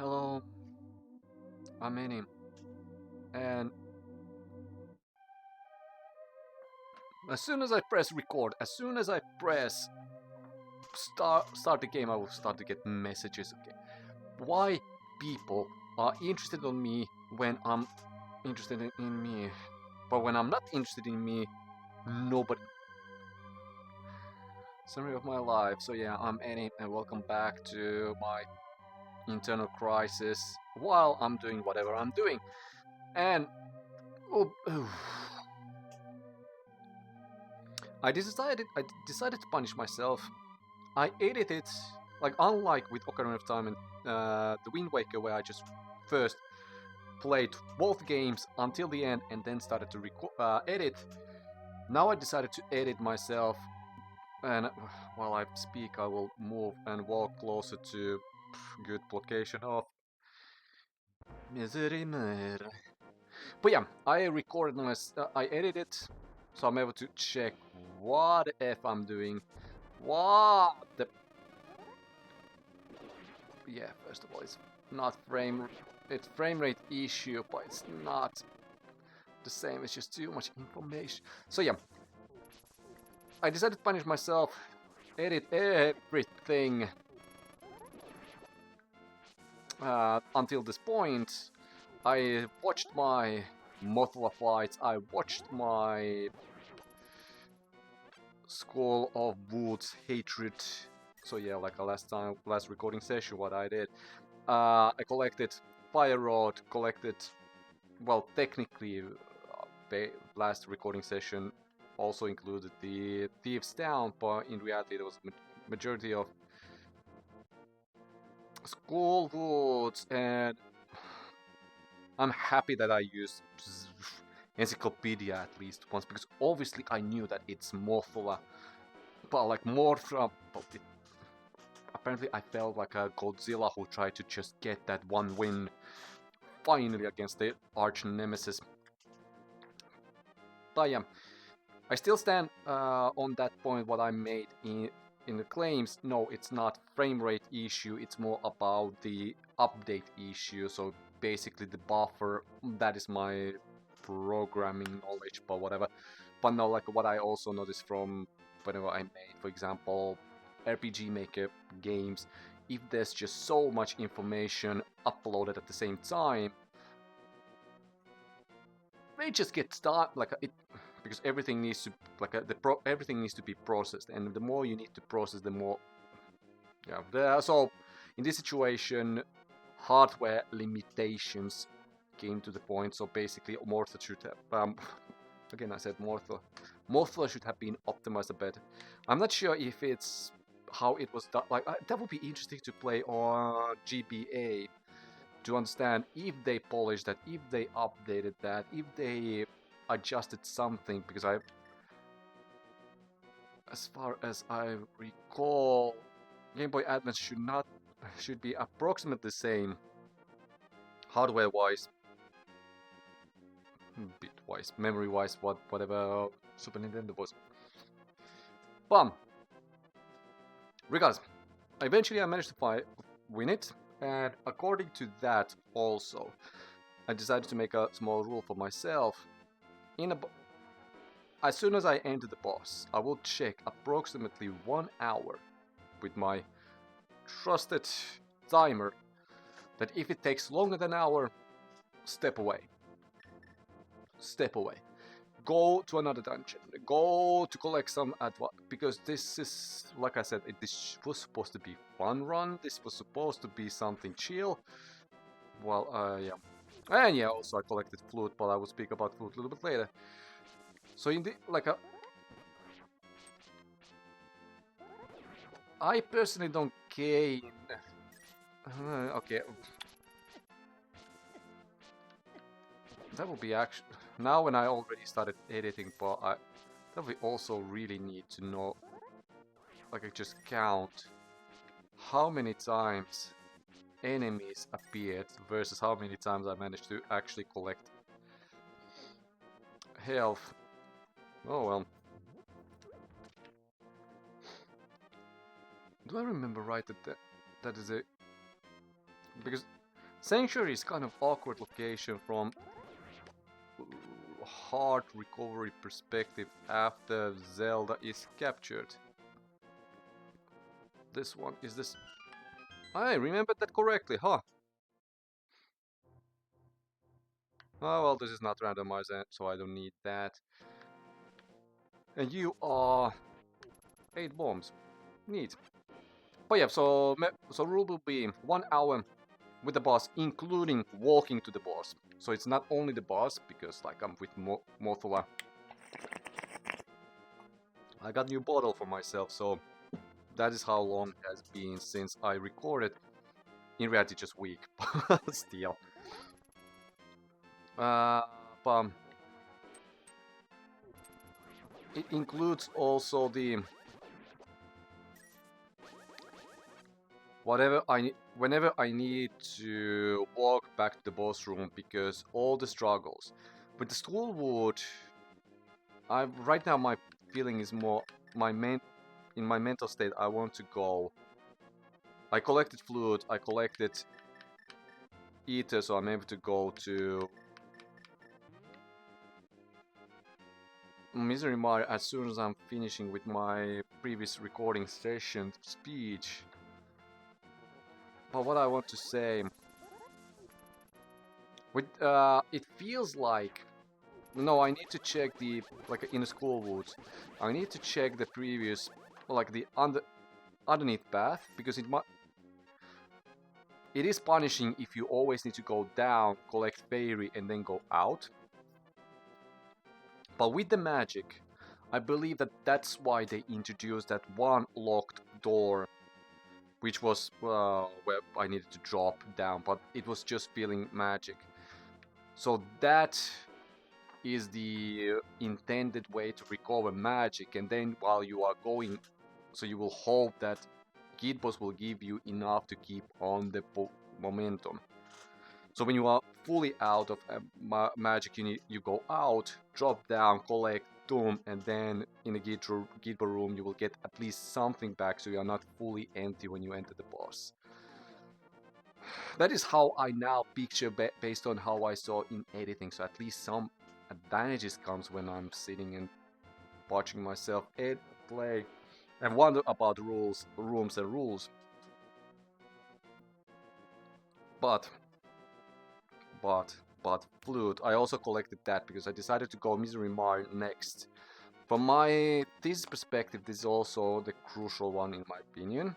Hello, I'm Mire, and as soon as I press record, as soon as I press start the game, I will start to get messages. Okay, why people are interested in me when I'm interested in me, but when I'm not interested in me, nobody. Summary of my life. So yeah, I'm Mire, and welcome back to my internal crisis while I'm doing whatever I'm doing, and. I decided to punish myself. I edited, like unlike with Ocarina of Time and the Wind Waker, where I just first played both games until the end and then started to edit. Now I decided to edit myself, and while I speak, I will move and walk closer to good location of Misery Mire. But yeah, I recorded I edited, so I'm able to check what if I'm doing. What the? Yeah, first of all, it's not it's frame rate issue, but it's not the same. It's just too much information. So yeah, I decided to punish myself, edit everything until this point. I watched my Mothra fights. I watched my Skull of Woods hatred. So yeah, like a last recording session, what I did. I collected Fire Rod, well, technically, last recording session also included the Thieves Town, but in reality, there was majority of Skull Woods, and I'm happy that I used Encyclopedia at least once, because obviously I knew that it's Mothra, but like Mothra, but apparently I felt like a Godzilla who tried to just get that one win finally against the arch nemesis. But yeah, I still stand on that point what I made in the claims. No, it's not frame rate issue, it's more about the update issue. So basically the buffer, that is my programming knowledge, but whatever. But no, like what I also noticed from whenever I made, for example, RPG Maker games, if there's just so much information uploaded at the same time, they just get stuck. Like it, because everything needs to everything needs to be processed, and the more you need to process, the more. Yeah. So in this situation, hardware limitations came to the point. So basically, Mortha should have. Again, I said Mortha. Mortha should have been optimized a bit. I'm not sure if it's how it was done. Like that would be interesting to play on GBA to understand if they polished that, if they updated that, if they adjusted something. Because as far as I recall, Game Boy Advance should be approximately the same hardware-wise, bit-wise, memory-wise, whatever Super Nintendo was. But regardless, eventually I managed to win it, and according to that also, I decided to make a small rule for myself. As soon as I enter the boss, I will check approximately 1 hour with my trusted timer, that if it takes longer than an hour, step away. Step away. Go to another dungeon. Go to collect some because this is, like I said, this was supposed to be fun run. This was supposed to be something chill. Well, yeah. And yeah, also I collected flute, but I will speak about flute a little bit later. So in the, I personally don't gain. Okay. That would be actually now when I already started editing, but that we also really need to know. Like I just count how many times enemies appeared versus how many times I managed to actually collect health. Oh well. Do I remember right that is a... Because Sanctuary is kind of awkward location from hard recovery perspective after Zelda is captured. This one is this. I remembered that correctly, huh? Oh well, this is not randomized, so I don't need that. And you are 8 bombs. Neat. But yeah, so rule will be 1 hour with the boss, including walking to the boss. So it's not only the boss, because like I'm with Mothula. I got new bottle for myself, so that is how long it has been since I recorded. In reality, just week, but still. But it includes also the whenever I need to walk back to the boss room, because all the struggles with the Schoolwood, right now my feeling is more in my mental state. I want to go. I collected flute, I collected ether, so I'm able to go to Misery Mire as soon as I'm finishing with my previous recording session speech. But what I want to say, with it feels like, no, I need to check the, like in the Schoolwood, I need to check the previous, like the underneath path, because it is punishing if you always need to go down, collect fairy, and then go out. But with the magic, I believe that that's why they introduced that one locked door, which was where I needed to drop down, but it was just feeling magic. So that is the intended way to recover magic, and then while you are going, so you will hope that Git Boss will give you enough to keep on the momentum. So when you are fully out of magic, you go out, drop down, collect, doom, and then in the Gitbo room you will get at least something back, so you are not fully empty when you enter the boss. That is how I now picture based on how I saw in editing, so at least some advantages comes when I'm sitting and watching myself play and wonder about rooms and rules. But flute, I also collected that because I decided to go Misery Mire next. From my thesis perspective, this is also the crucial one in my opinion.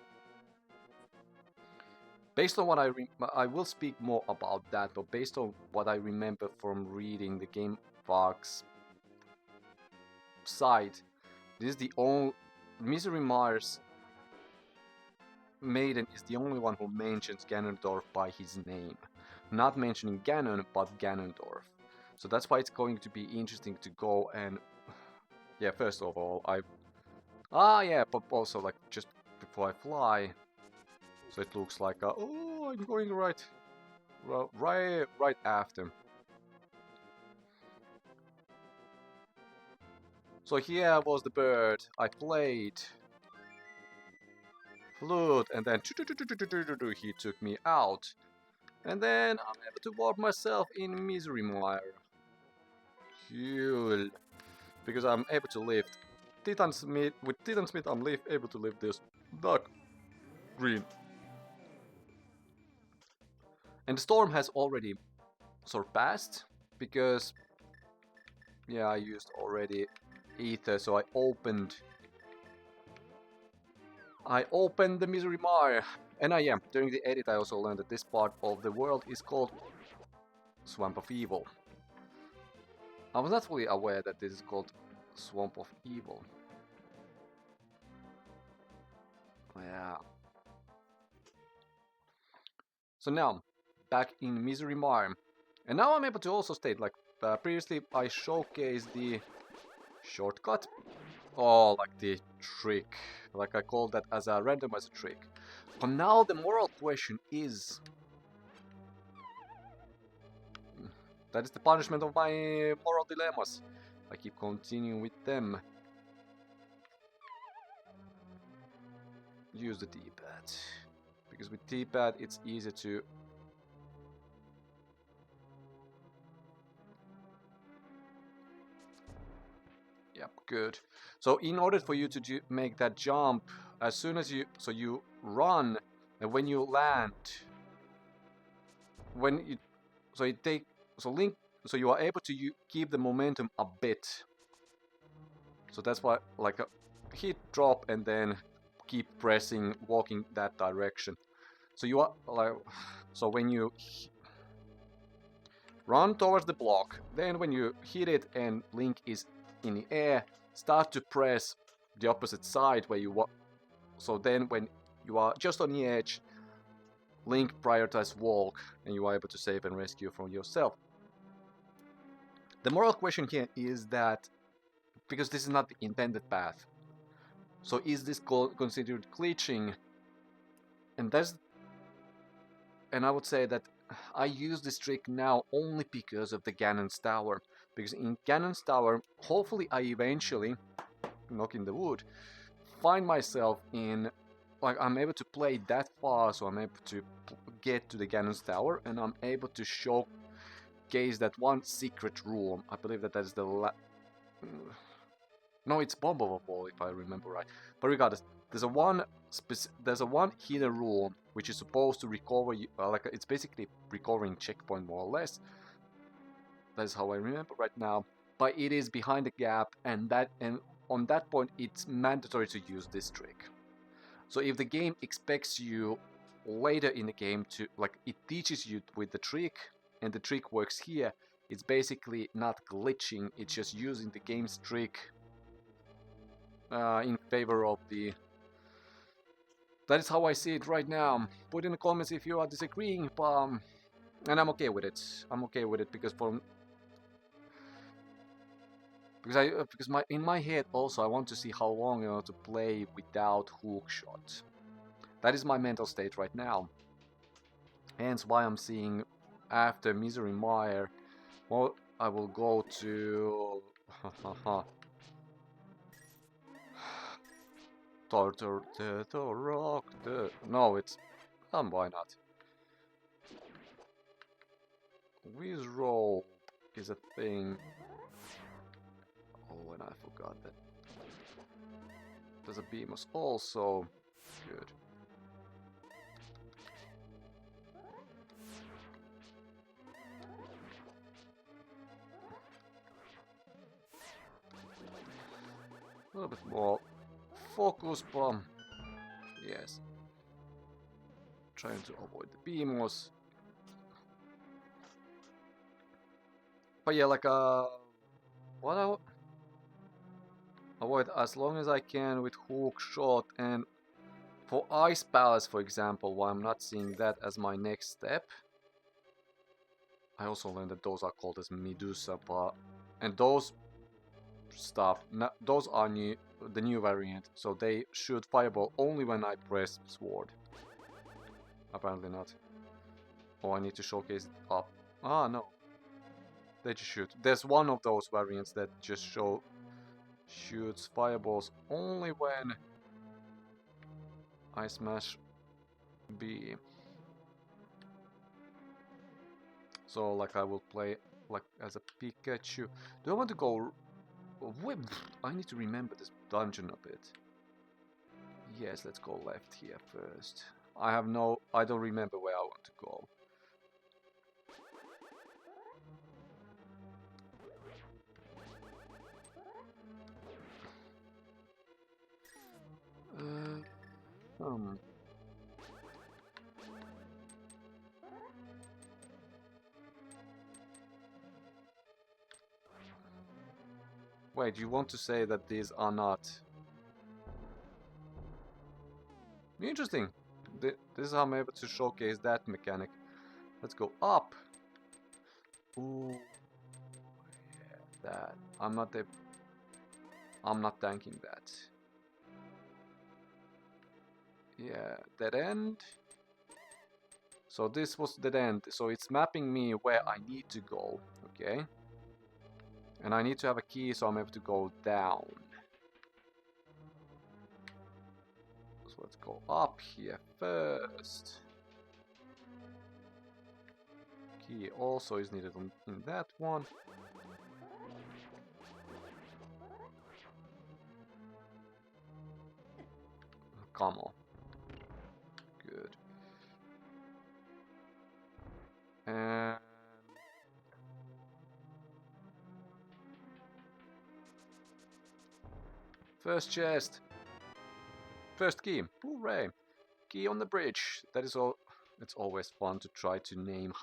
Based on what I will speak more about that, but based on what I remember from reading the GameFAQs site, this is the only Misery Mire's Maiden is the only one who mentions Ganondorf by his name. Not mentioning Ganon, but Ganondorf. So that's why it's going to be interesting to go and... Yeah, first of all, but also, like, just before I fly, so it looks like, oh, I'm going right after. So here was the bird. I played flute, and then he took me out. And then I'm able to warp myself in Misery Mire. Cool. Because I'm able to lift Titan Smith. With Titan Smith, I'm able to lift this dark green. And the storm has already surpassed, because yeah, I used already ether, so I opened the Misery Mire. And during the edit I also learned that this part of the world is called Swamp of Evil. I was not fully aware that this is called Swamp of Evil. Yeah. So now, back in Misery Mire. And now I'm able to also state, like, previously I showcased the shortcut. Oh, like the trick. Like I called that as a randomizer trick. But now the moral question is... That is the punishment of my moral dilemmas. I keep continuing with them. Use the D-pad. Because with D-pad it's easier to Good. So in order for you to make that jump, as soon as you run, and when you land, Link, so you are able to keep the momentum a bit. So that's why, like a hit, drop, and then keep pressing, walking that direction. So you are like, so when you run towards the block, then when you hit it and Link is in the air, start to press the opposite side where you want. So then when you are just on the edge, Link prioritize walk, and you are able to save and rescue from yourself. The moral question here is that, because this is not the intended path, so is this considered glitching? And I would say that I use this trick now only because of the Ganon's Tower. Because in Ganon's Tower, hopefully I eventually, knock in the wood, find myself in, like, I'm able to play that far, so I'm able to get to the Ganon's Tower, and I'm able to showcase that one secret room. I believe that is the no, it's Bomb Over Ball, if I remember right. But regardless, there's a one hidden room which is supposed to recover you, like it's basically recovering checkpoint more or less. That's how I remember right now. But it is behind the gap, and on that point it's mandatory to use this trick. So if the game expects you later in the game to, like, it teaches you with the trick, and the trick works here, it's basically not glitching, it's just using the game's trick in favor of the... That is how I see it right now. Put in the comments if you are disagreeing, and I'm okay with it. I'm okay with it because in my head also I want to see how long I want to play without hook shot. That is my mental state right now. Hence why I'm seeing after Misery Mire, well, I will go to rock the... No, it's... why not? Whiz roll is a thing. Oh, and I forgot that. There's a Beamos also. Good. A little bit more focus bomb. Yes. Trying to avoid the Beamos. But yeah, like what I avoid as long as I can with hook shot, and for Ice Palace, for example, why I'm not seeing that as my next step. I also learned that those are called as Medusa, and those stuff, those are the new variant, so they shoot fireball only when I press sword. Apparently not. Oh, I need to showcase it up. Ah, no. They just shoot. There's one of those variants that just shoots fireballs only when I smash B. So, like, I will play like as a Pikachu. Do I want to go... Wait, I need to remember this dungeon a bit. Yes, let's go left here first. I don't remember where I want to go. Wait, you want to say that these are not... Interesting. This is how I'm able to showcase that mechanic. Let's go up. Ooh. Yeah, that. I'm not tanking that. Yeah, dead end. So this was dead end. So it's mapping me where I need to go. Okay. And I need to have a key, so I'm able to go down. So let's go up here first. Key also is needed in that one. Come on. Good. And first chest. First key. Hooray. Key on the bridge. That is all. It's always fun to try to name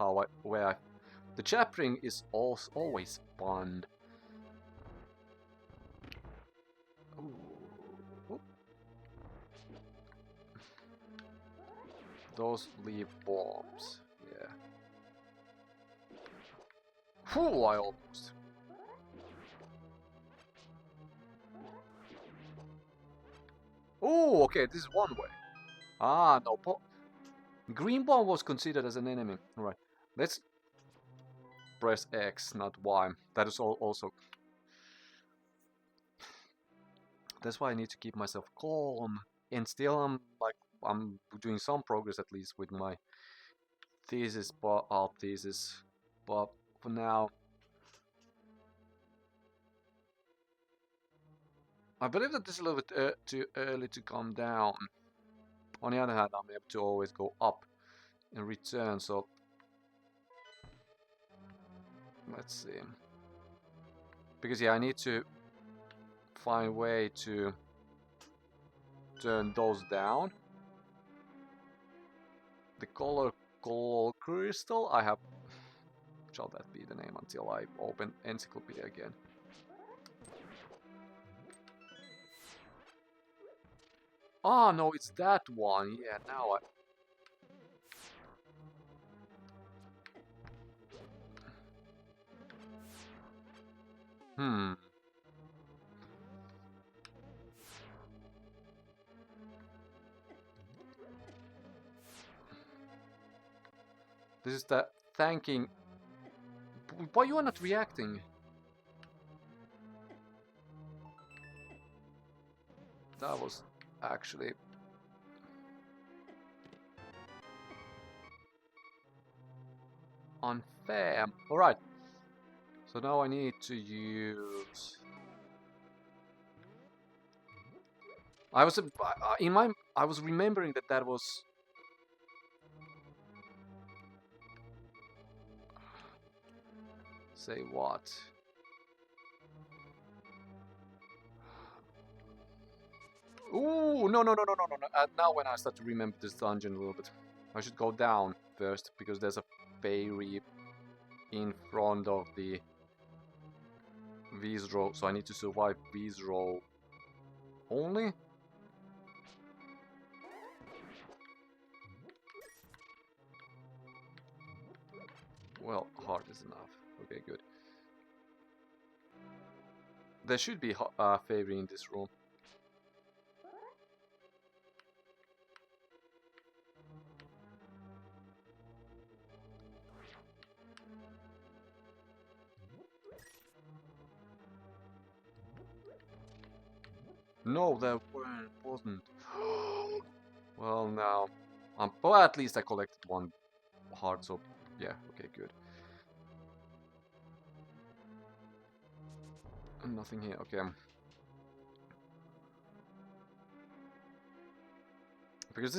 the chaptering is always fun. Ooh. Those leave bombs. Yeah. Whew, I almost. Oh, okay, this is one way. Ah, no. Green bomb was considered as an enemy. Alright. Let's press X, not Y. That is also. That's why I need to keep myself calm. And still I'm doing some progress at least with my thesis, thesis. But for now, I believe that this is a little bit too early to come down. On the other hand, I'm able to always go up and return, so let's see. Because yeah, I need to find a way to turn those down. The color crystal, I have. Shall that be the name until I open encyclopedia again? Ah, no, it's that one. Yeah, now I. This is the thanking. Why you are not reacting? That was actually unfair. Alright. So now I need to use. I was I was remembering that was. Say what? Ooh, no. Now when I start to remember this dungeon a little bit, I should go down first because there's a fairy in front of the Viterous, so I need to survive Viterous only. Well, hard is enough. Okay, good. There should be a fairy in this room. No, there wasn't. Well, now. Well, at least I collected one heart, so yeah, okay, good. Nothing here, okay. Because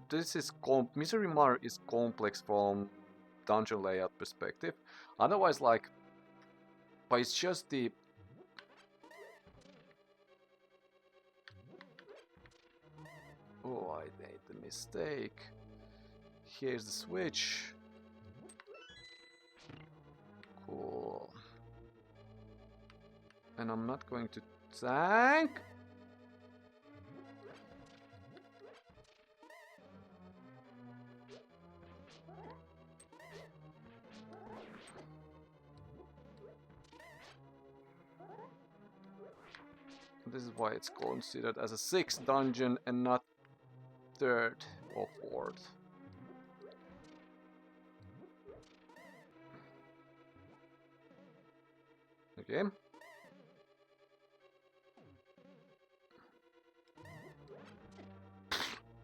this is Misery Mire is complex from dungeon layout perspective. Otherwise, like, but it's just the. Oh, I made the mistake. Here's the switch. Cool. And I'm not going to tank. This is why it's considered as a 6th dungeon and not 3rd or 4th. Okay.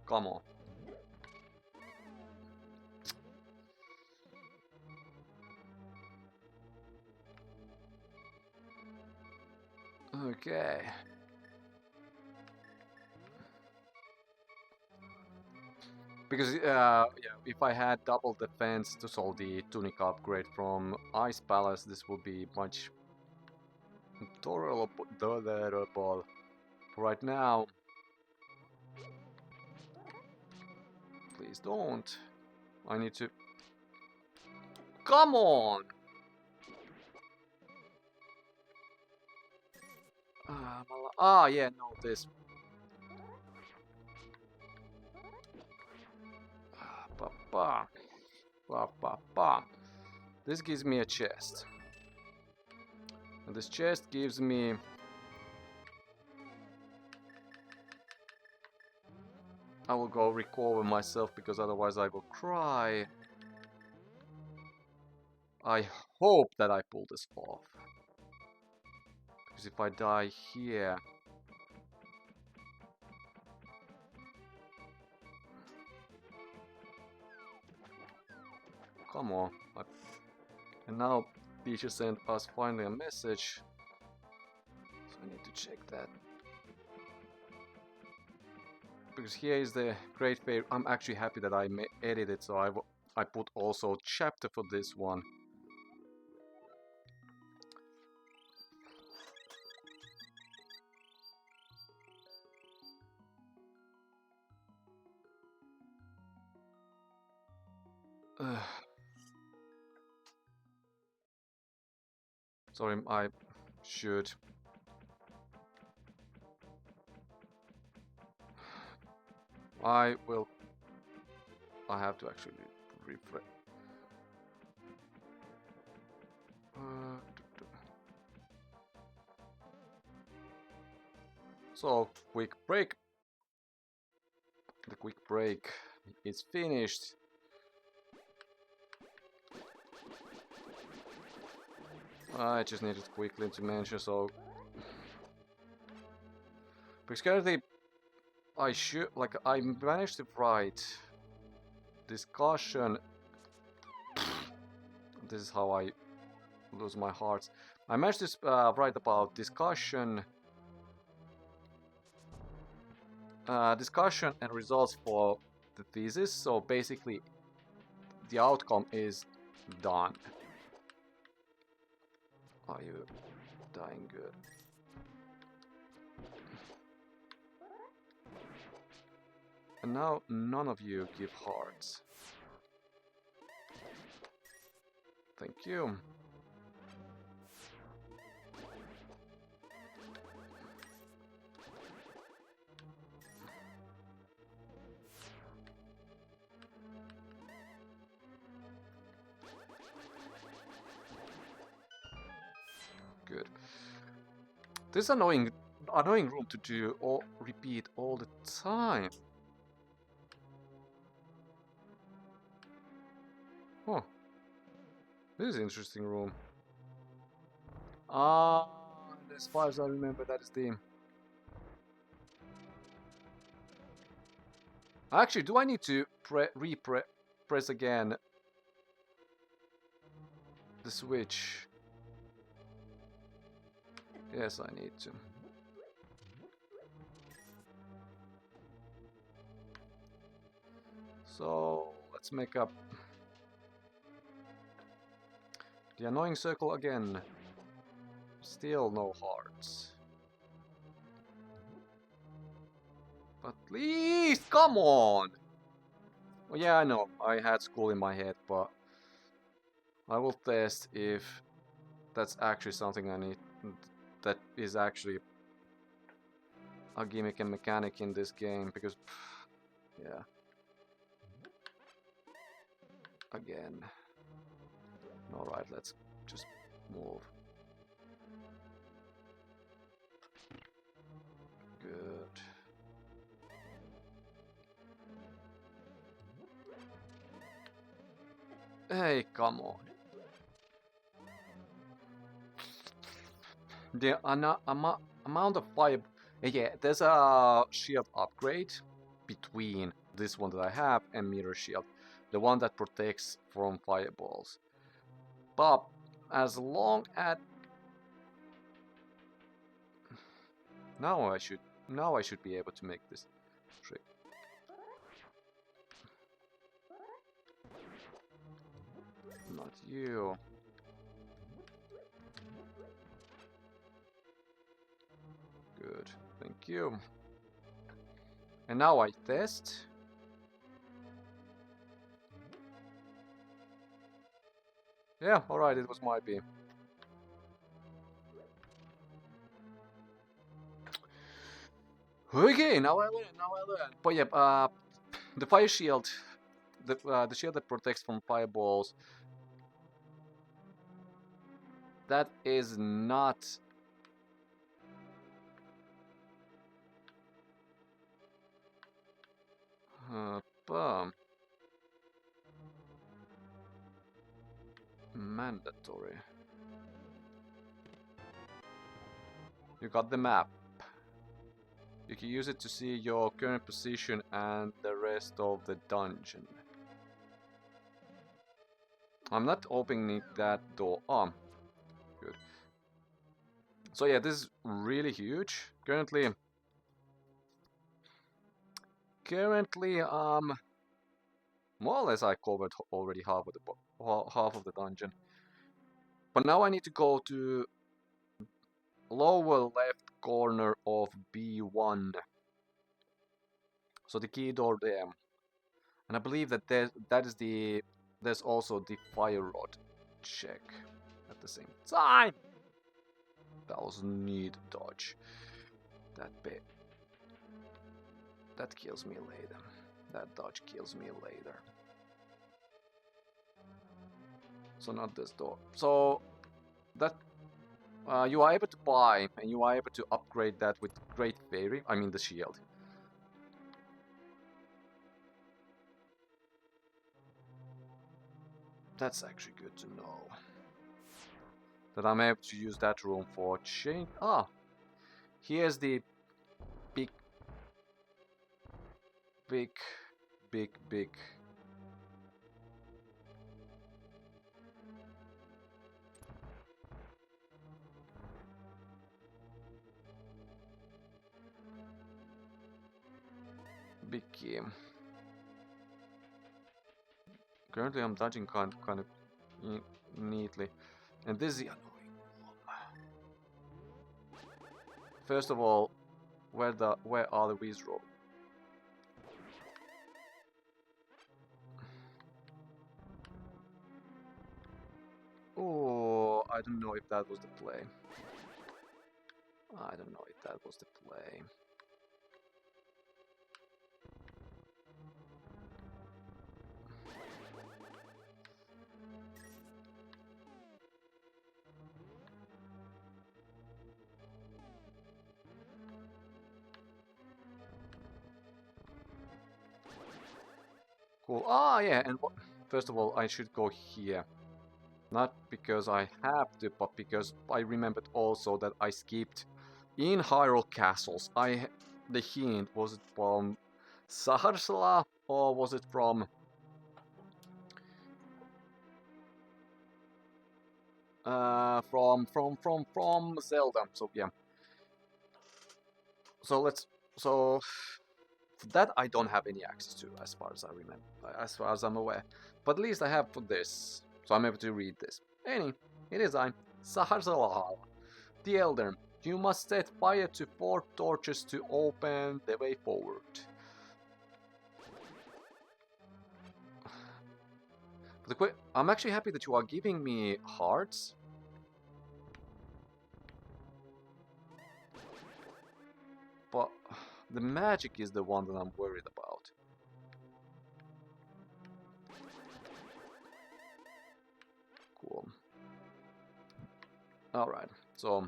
Come on. Okay. Because yeah, if I had double defense to solve the tunic upgrade from Ice Palace, this would be much tolerable. Right now, please don't. I need to. Come on! Yeah, no, this. Pa. This gives me a chest. And this chest gives me... I will go recover myself because otherwise I will cry. I hope that I pull this off. Because if I die here... Come on. And now teacher sent us finally a message. So I need to check that. Because here is the Great Fair. I'm actually happy that I edited, so I put also chapter for this one. Sorry, I should. I have to actually refresh. So, quick break. The quick break is finished. I just needed quickly to mention, so... Because currently, I managed to write discussion. This is how I lose my heart. I managed to write about discussion and results for the thesis. So basically, the outcome is done. Are you dying good? And now none of you give hearts. Thank you. Good. This annoying room to do or repeat all the time. Oh, this is an interesting room. As far as I remember, that is the... Actually, do I need to press again the switch? Yes, I need to. So, let's make up the annoying circle again. Still no hearts. But please, come on! Well, yeah, I know, I had school in my head, but I will test if that's actually something I need. That is actually a gimmick and mechanic in this game, because, yeah. Again. Alright, let's just move. Good. Hey, come on. The amount of fire... Yeah, there's a shield upgrade between this one that I have and Mirror Shield. The one that protects from fireballs. But as long as... Now I should be able to make this trick. Not you. Good, thank you. And now I test. Yeah, alright, it was my beam. Okay, now I learn. But yeah, the fire shield, the shield that protects from fireballs, that is not... Bum. Mandatory. You got the map. You can use it to see your current position and the rest of the dungeon. I'm not opening that door. Oh, good. So yeah, this is really huge. Currently, more or less I covered already half of the dungeon. But now I need to go to lower left corner of B1. So the key door there. And I believe that there's also the fire rod check at the same time. That was neat dodge. That bit. That kills me later. That dodge kills me later. So not this door. So that you are able to buy and you are able to upgrade that with Great Fairy. I mean the shield. That's actually good to know. That I'm able to use that room for chain. Ah, here's the big key. Currently I'm dodging kind of neatly, and this is the annoying one. First of all, where are the Wheeze roll? Oh, I don't know if that was the play. I don't know if that was the play. Cool. Ah, yeah, and first of all, I should go here. Not because I have to, but because I remembered also that I skipped in Hyrule Castles. The hint, was it from Sahasrahla or was it from Zelda? So yeah. So that I don't have any access to, as far as I remember, as far as I'm aware. But at least I have for this, so I'm able to read this. It is I, Sahasrahla, the Elder. You must set fire to 4 torches to open the way forward. I'm actually happy that you are giving me hearts. But the magic is the one that I'm worried about. Cool. Alright, so...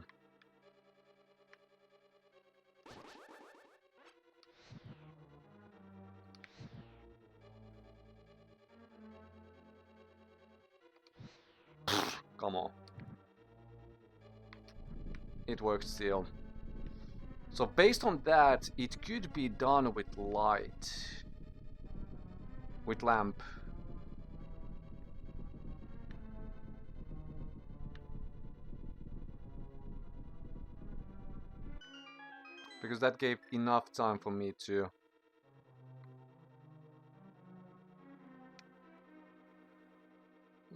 Come on. It works still. So based on that, it could be done with light. With lamp. Because that gave enough time for me to...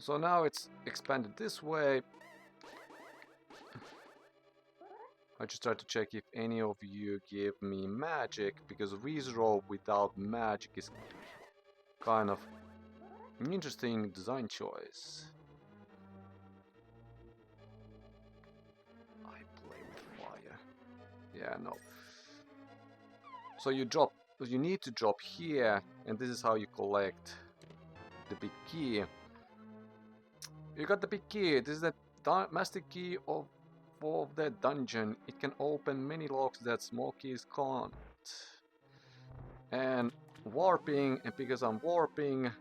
So now it's expanded this way. I just try to check if any of you give me magic, because ReZero without magic is kind of an interesting design choice. I play with fire. Yeah, no. So you drop, you need to drop here, and this is how you collect the big key. You got the big key. This is the master key of the dungeon. It can open many locks that small keys can't. And warping, and because I'm warping,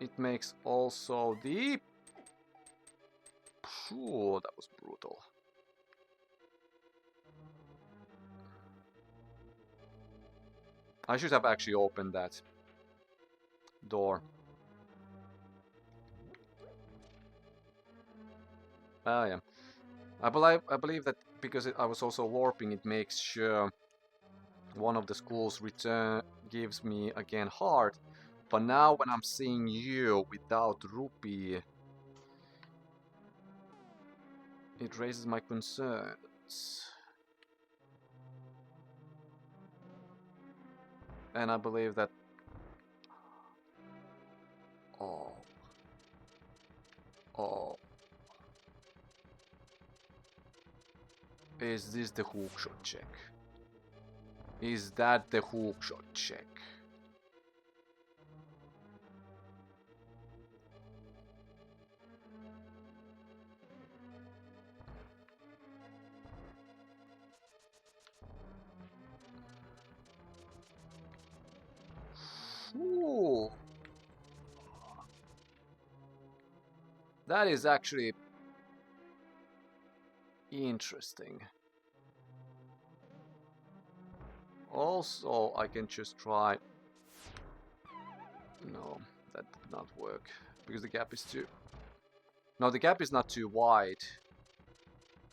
it makes also the... Phew, that was brutal. I should have actually opened that door. Ah, yeah. I believe that because I was also warping, it makes sure one of the schools return gives me again heart. But now when I'm seeing you without rupee, it raises my concerns. And I believe that... Oh. Oh. Is this the hookshot check? Is that the hookshot check? Ooh. That is actually interesting. Also, I can just try... No, that did not work. Because the gap is too... No, the gap is not too wide.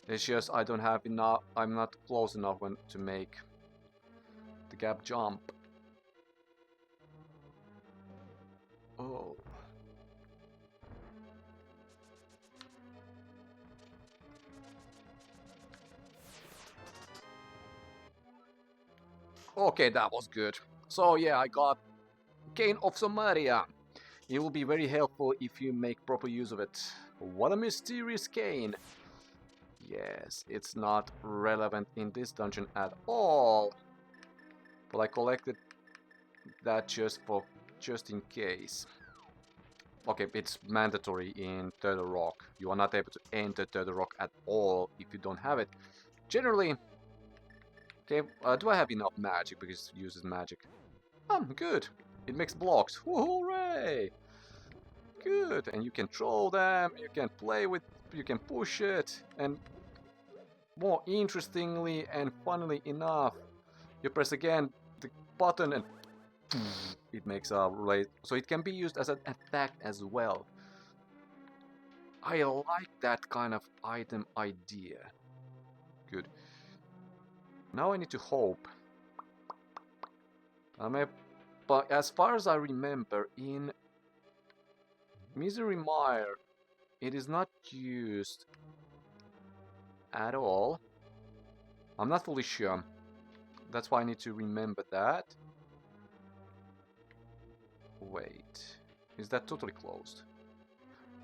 It's just I don't have enough... I'm not close enough to make the gap jump. Oh. Okay, that was good. So yeah, I got Cane of Somaria. It will be very helpful if you make proper use of it. What a mysterious cane. Yes, it's not relevant in this dungeon at all. But I collected that just in case. Okay, it's mandatory in Turtle Rock. You are not able to enter Turtle Rock at all if you don't have it. Generally... Okay, do I have enough magic because it uses magic? Good. It makes blocks. Hooray! Good. And you can throw them, you can play with, you can push it, and more interestingly and funnily enough, you press again the button and it makes a relay. So it can be used as an attack as well. I like that kind of item idea. Good. Now I need to hope. But as far as I remember, in Misery Mire, it is not used at all. I'm not fully sure. That's why I need to remember that. Wait, is that totally closed?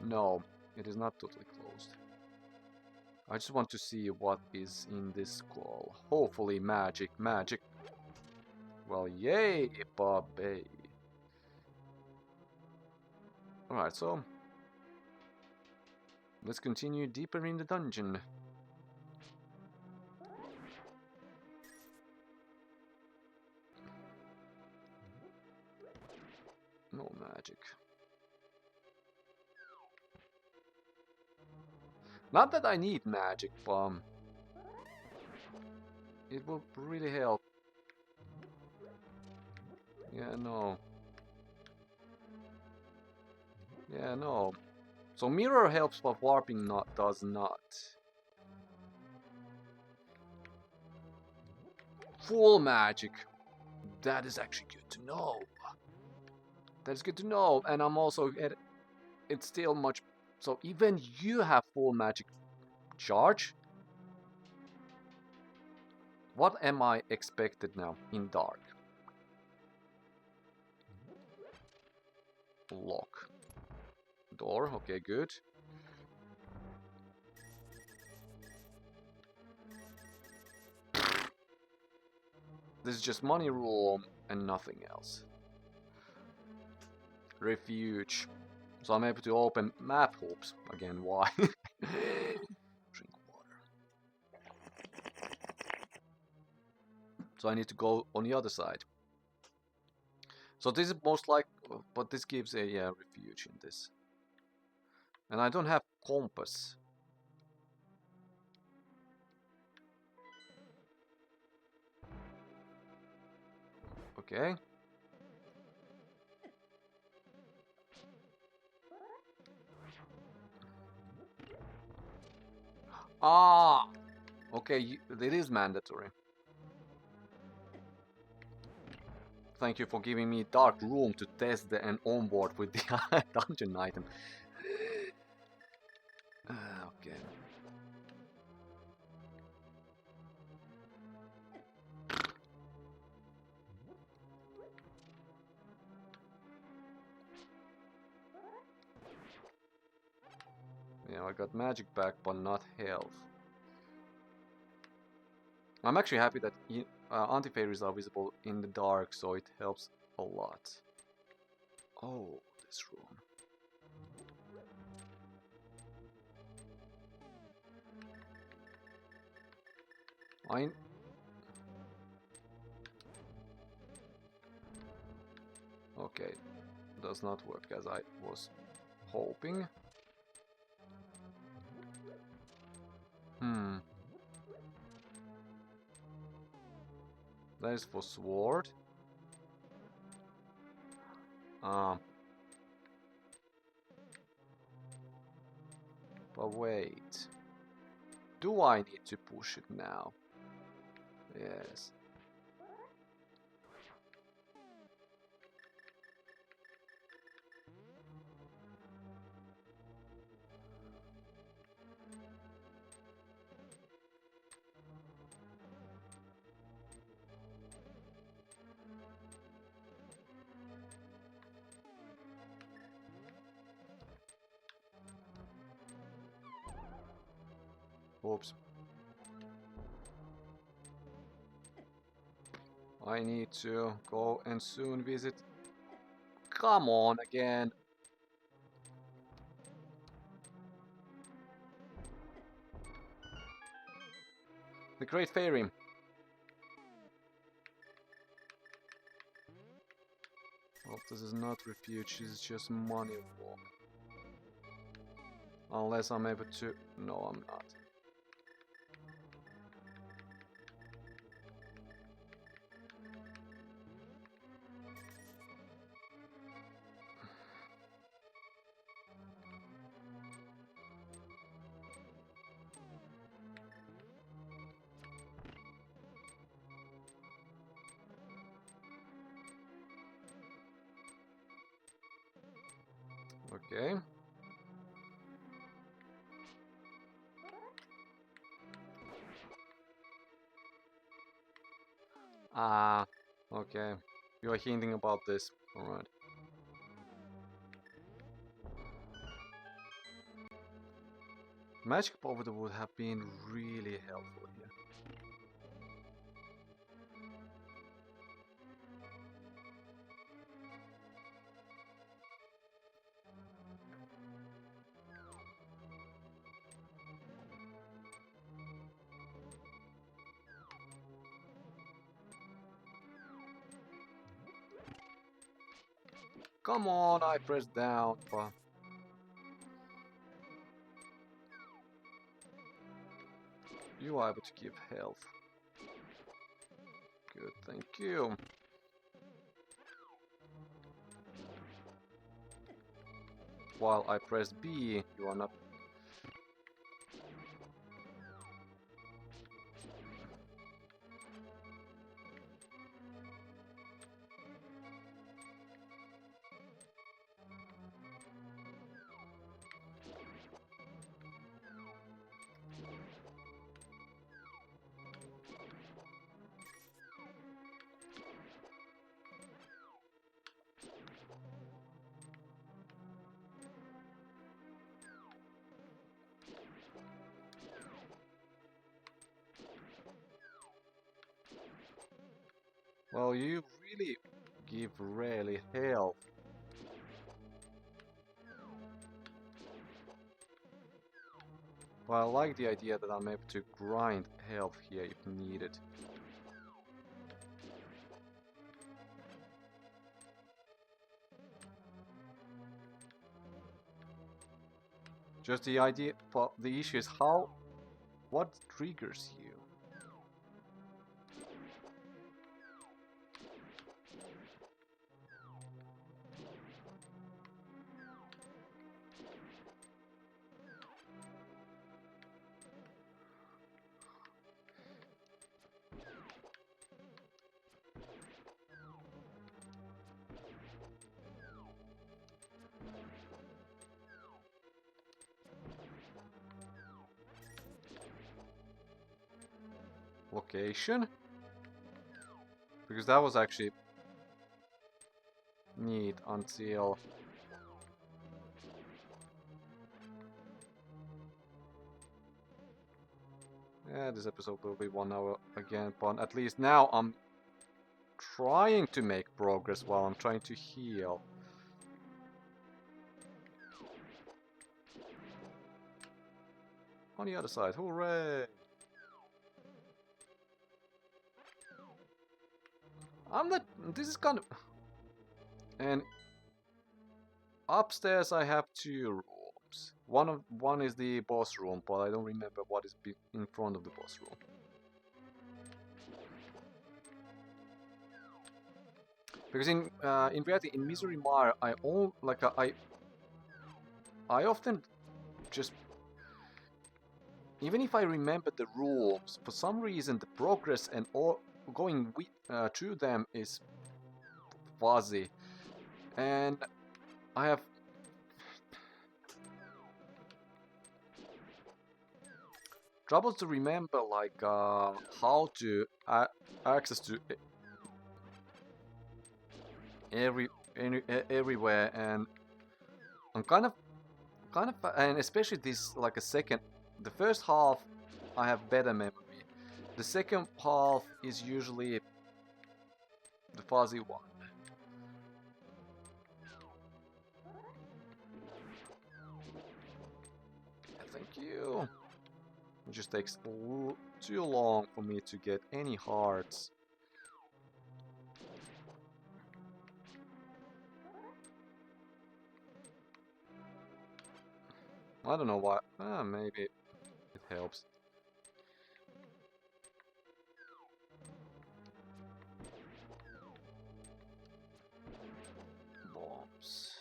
No, it is not totally closed. I just want to see what is in this scroll. Hopefully magic, magic. Well, yay, Bobby. Alright, so let's continue deeper in the dungeon. No magic. Not that I need magic, but it will really help. Yeah, no. Yeah, no. So mirror helps, but warping does not. Full magic. That is actually good to know. That's good to know, and I'm also it's still much. So even you have full magic charge. What am I expected now in dark? Lock. Door, okay, good. This is just money room and nothing else. Refuge. So I'm able to open map hoops. Again, why? Drink water. So I need to go on the other side. So this is most like, but this gives a refuge in this. And I don't have compass. Okay. Ah! Okay, it is mandatory. Thank you for giving me dark room to test and onboard with the dungeon item. Okay. Yeah, I got magic back, but not health. I'm actually happy that anti-fairies are visible in the dark, so it helps a lot. Oh, this room. Okay, does not work as I was hoping. That is for sword. But wait. Do I need to push it now? Yes. Oops. I need to go and soon visit. Come on again. The Great Fairy. Well, this is not refuge, this is just money room. Unless I'm able to... No, I'm not. Okay. Ah, okay. You are hinting about this. Alright. Magic Poverty would have been really helpful here. Come on, I pressed down, but... You are able to give health. Good, thank you. While I press B, you are not... Well, you really give rarely health. Well, I like the idea that I'm able to grind health here if needed. Just the idea, but the issue is what triggers you? Location? Because that was actually neat until... Yeah, this episode will be 1 hour again, but at least now I'm trying to make progress while I'm trying to heal. On the other side, hooray! I'm not... This is kind of... And upstairs I have 2 rooms. One is the boss room, but I don't remember what is in front of the boss room. Because in reality, in Misery Mire, I often just, even if I remember the rules, for some reason the progress and all going through them is fuzzy, and I have trouble to remember like how to access to everywhere, and I'm kind of, and especially this like the first half I have better memory. The second half is usually the fuzzy one. Thank you. It just takes too long for me to get any hearts. I don't know why. Maybe it helps. Bombs.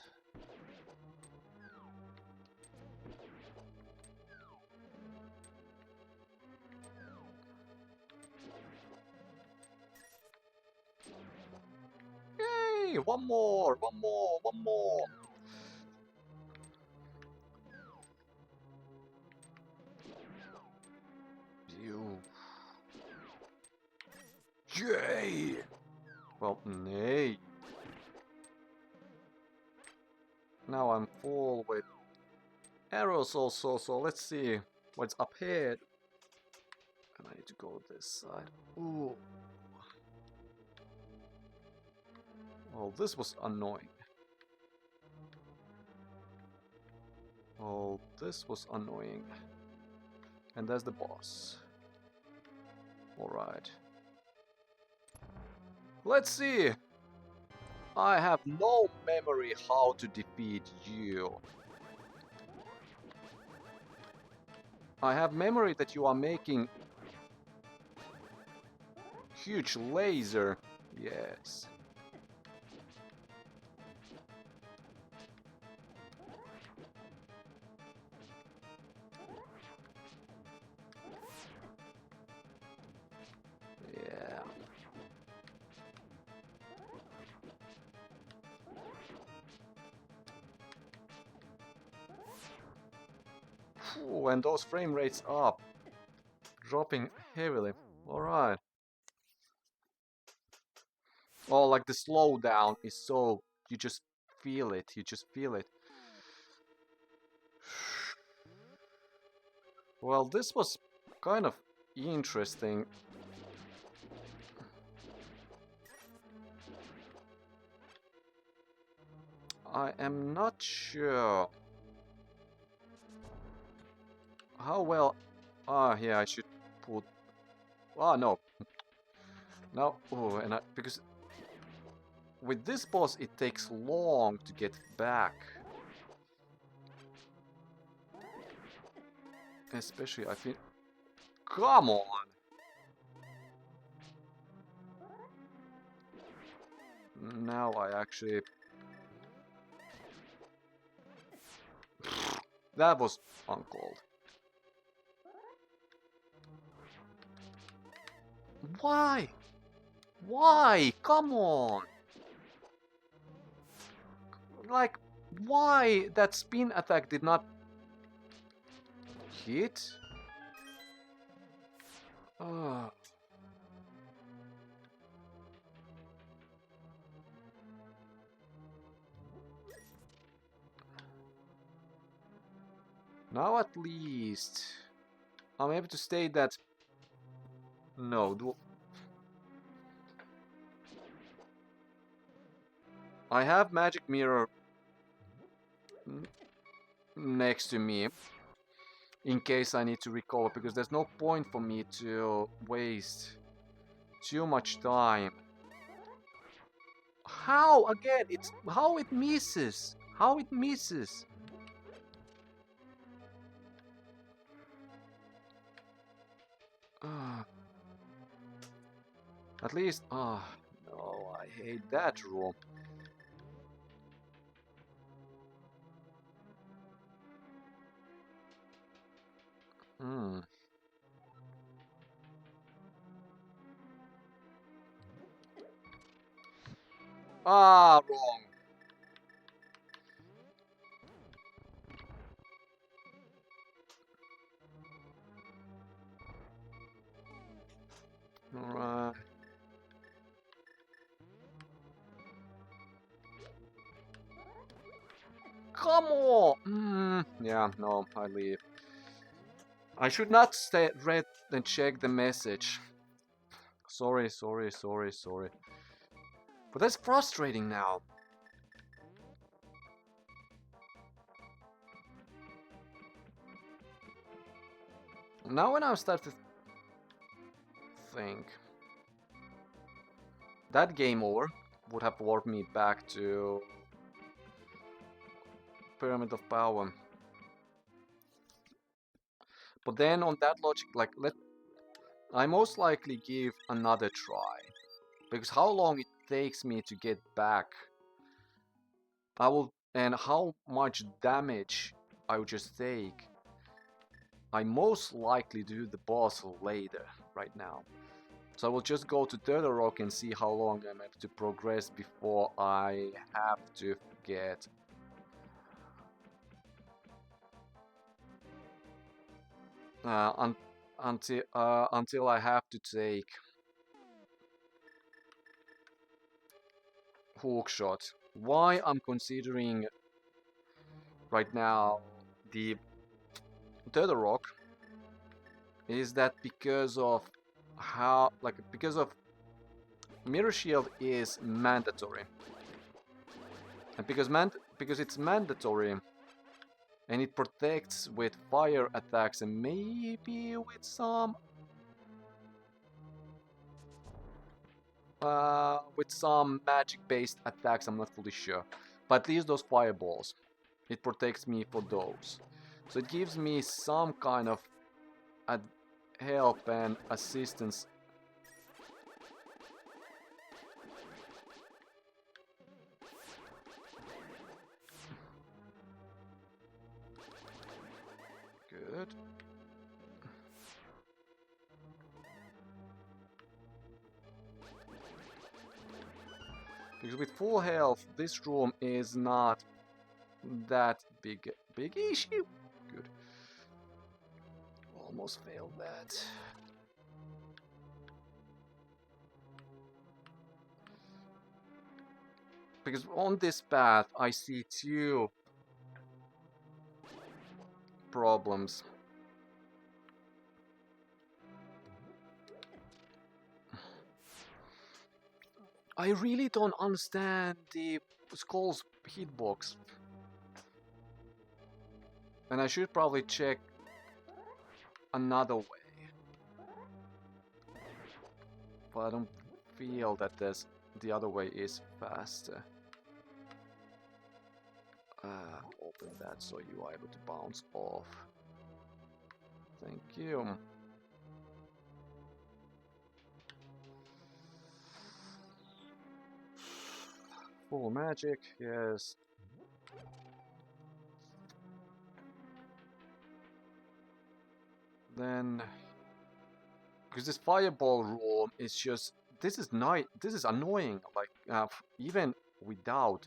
Yay! One more! One more! One more! You. Yay! Well, nay. Now I'm full with arrows also, so let's see what's up here. And I need to go this side. Ooh. Well, this was annoying. Oh, this was annoying. And there's the boss. Alright. Let's see! I have no memory how to defeat you. I have memory that you are making huge laser. Yes. Yeah. Ooh, and those frame rates up, dropping heavily. Alright. Oh, like the slowdown is so... You just feel it. You just feel it. Well, this was kind of interesting. I am not sure how well. Ah, yeah, I should put. Ah, no. No, oh, and because with this boss it takes long to get back. Especially, I think. Come on! Now I actually. That was uncalled. Why? Why? Come on! Like, why that spin attack did not hit? Ah. Now at least I'm able to state that no, I have magic mirror next to me in case I need to recover, because there's no point for me to waste too much time. How again? It's how it misses. How it misses. At least, no, I hate that room. Hmm. Ah, wrong. Alright. Come on! Yeah, no, I leave. I should not read and check the message. Sorry. But that's frustrating now. Now when I start to think, that game over would have warped me back to Pyramid of Power. But then on that logic, like, I most likely give another try. Because how long it takes me to get back, and how much damage I would just take, I most likely do the boss later, right now. So I will just go to Turtle Rock and see how long I'm able to progress before I have to get... until I have to take hookshot. Why I'm considering right now the Turtle Rock is that because of how, because of Mirror Shield is mandatory, and because it's mandatory, and it protects with fire attacks and maybe with some magic-based attacks. I'm not fully sure, but at least those fireballs, it protects me for those. So it gives me some kind of help and assistance. Good. Because with full health, this room is not that big issue. Good. Almost failed that. Because on this path, I see two problems. I really don't understand the Skull's hitbox. And I should probably check another way. But I don't feel that the other way is faster. Open that so you are able to bounce off. Thank you. Full magic, yes. Then, because this fireball room is just, this is annoying. Like even without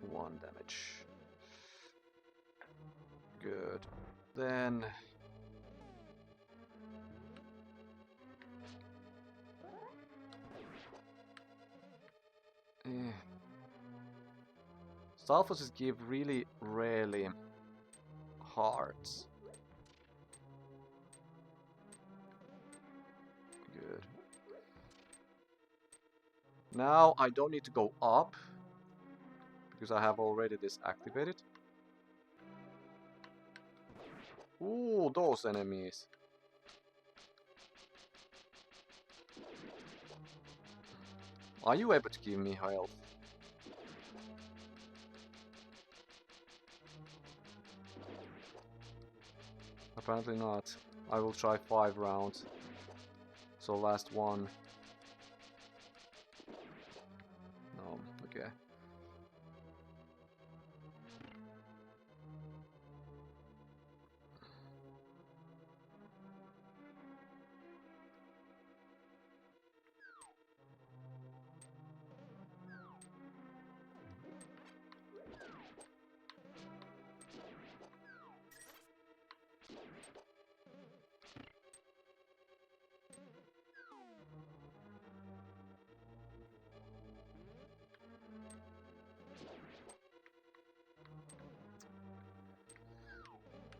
1 damage. Good. Then Starfosses give really rarely hearts. Good. Now I don't need to go up because I have already this activated. Ooh, those enemies. Are you able to give me health? Apparently not. I will try 5 rounds. So last one. No, okay.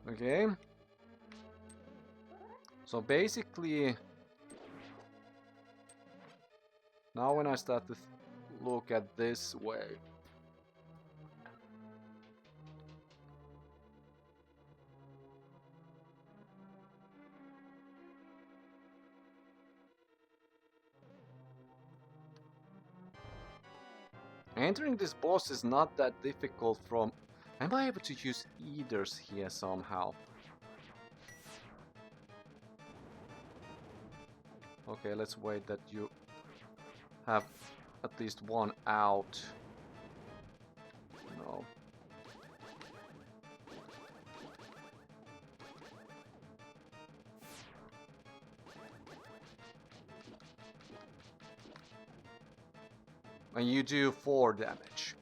Okay. So basically, now when I start to look at this way, entering this boss is not that difficult from... Am I able to use eaters here somehow? Okay, let's wait that you have at least one out. No. And you do 4 damage.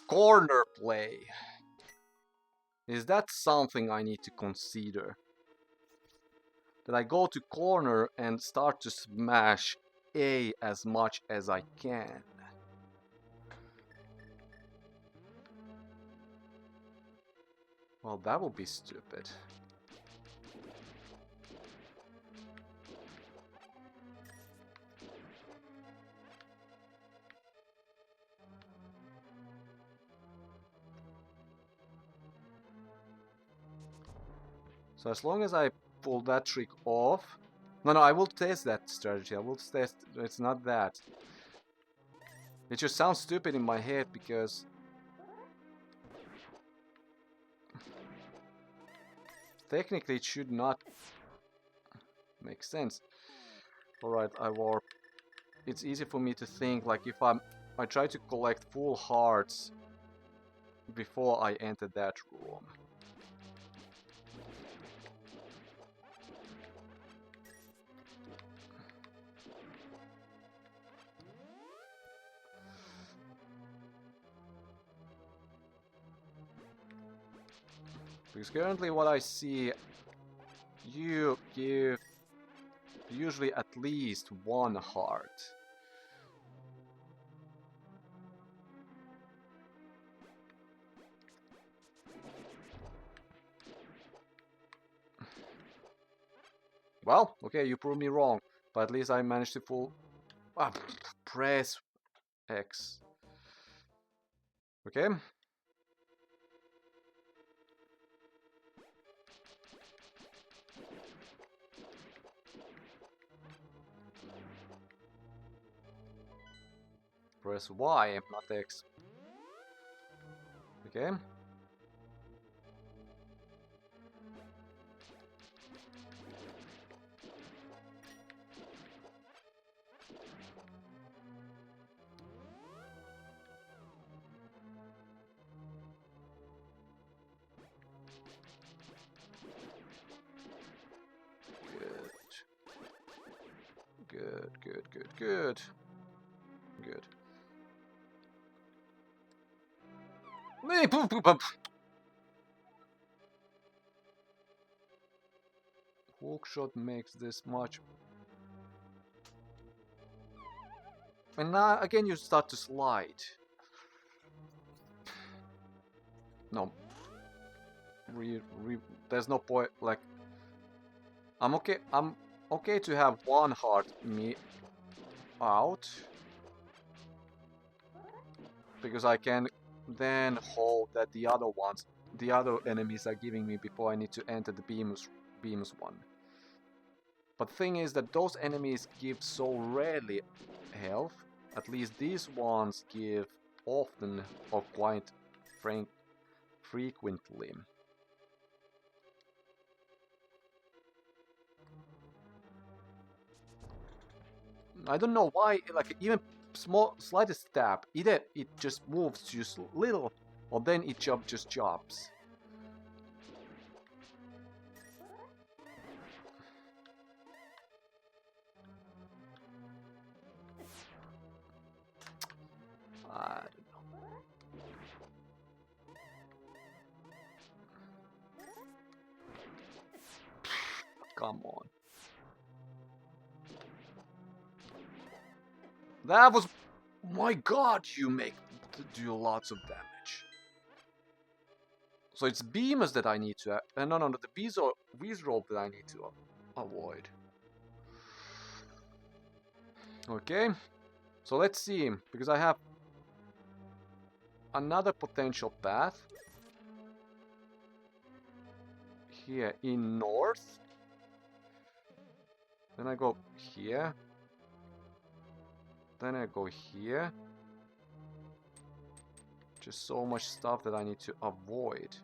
Corner play. Is that something I need to consider? That I go to corner and start to smash A as much as I can. Well, that would be stupid. So as long as I pull that trick off... No, I will test that strategy. I will test... It's not that. It just sounds stupid in my head because... Technically it should not make sense. Alright, I warp. It's easy for me to think, like, if I try to collect full hearts before I enter that room. Because currently what I see, you give usually at least one heart. Well, okay, you proved me wrong, but at least I managed to press X. Okay. Press Y, not X. Okay. Good. Hookshot makes this much. And now again you start to slide. No. There's no point, like... I'm okay to have one heart me out. Because I can then hope that the other enemies are giving me before I need to enter the Beamos one. But the thing is that those enemies give so rarely health. At least these ones give often or quite frequently. I don't know why, like even slightest stab, either it just moves just little, or then it just jumps. I don't know. Come on. That was... My god, you do lots of damage. So it's Beamos that I need to... no, the Viterous that I need to avoid. Okay. So let's see, because I have another potential path. Here in north. Then I go here. Then I go here. Just so much stuff that I need to avoid.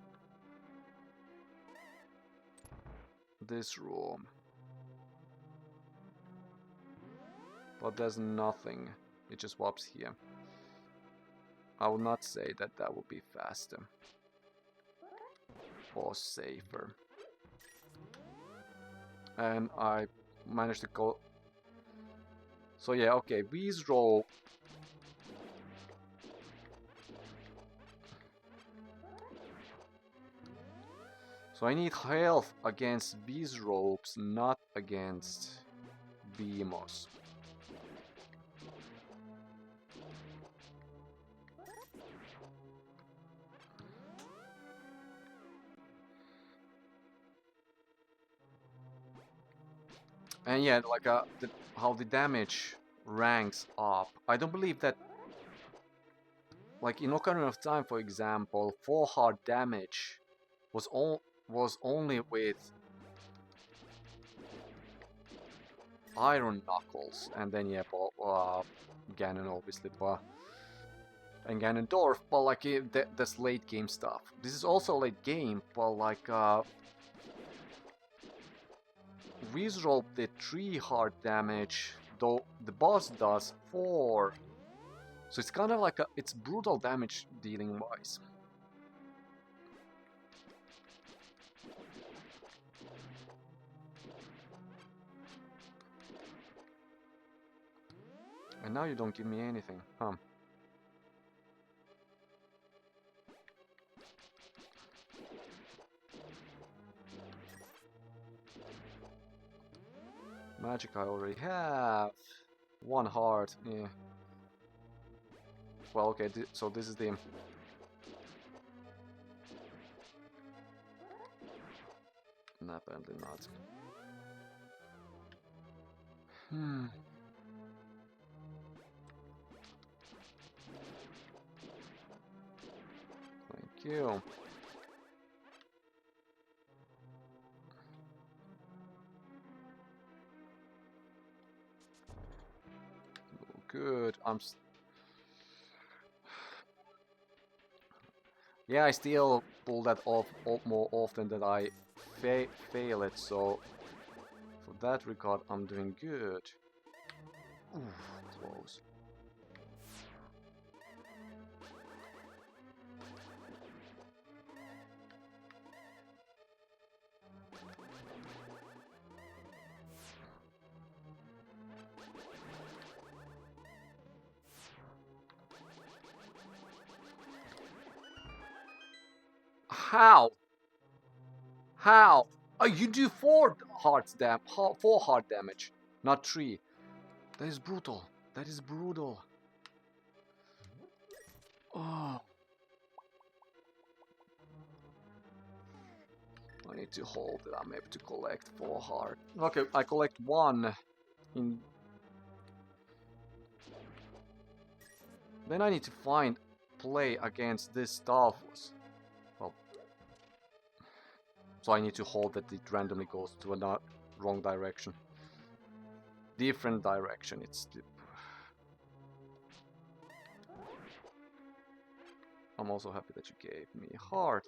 This room. But there's nothing. It just warps here. I would not say that that would be faster. Or safer. And I managed to go... So yeah, okay, Viterous. So I need health against Viterous, not against Beamos. And yeah, like how the damage ranks up. I don't believe that, like in Ocarina of Time, for example, 4 hard damage was only with Iron Knuckles, and then yeah, Ganon obviously, and Ganondorf, but like that's late game stuff. This is also late game, but like Viterous did 3 hard damage, though the boss does 4. So it's kind of like it's brutal damage dealing wise. And now you don't give me anything, huh? magic I already have. 1 heart, yeah. Well, okay, so this is the... No, apparently not. Thank you. Good. Yeah, I still pull that off more often than I fail it, so for that regard I'm doing good. Ooh, close. How? How? Oh, you do 4 heart damage, not 3. That is brutal. That is brutal. Oh. I need to hold that I'm able to collect 4 heart. Okay, I collect 1 in... Then I need to find play against this Stalfos. Well, so I need to hold that it randomly goes to a wrong direction. Different direction, it's... I'm also happy that you gave me heart.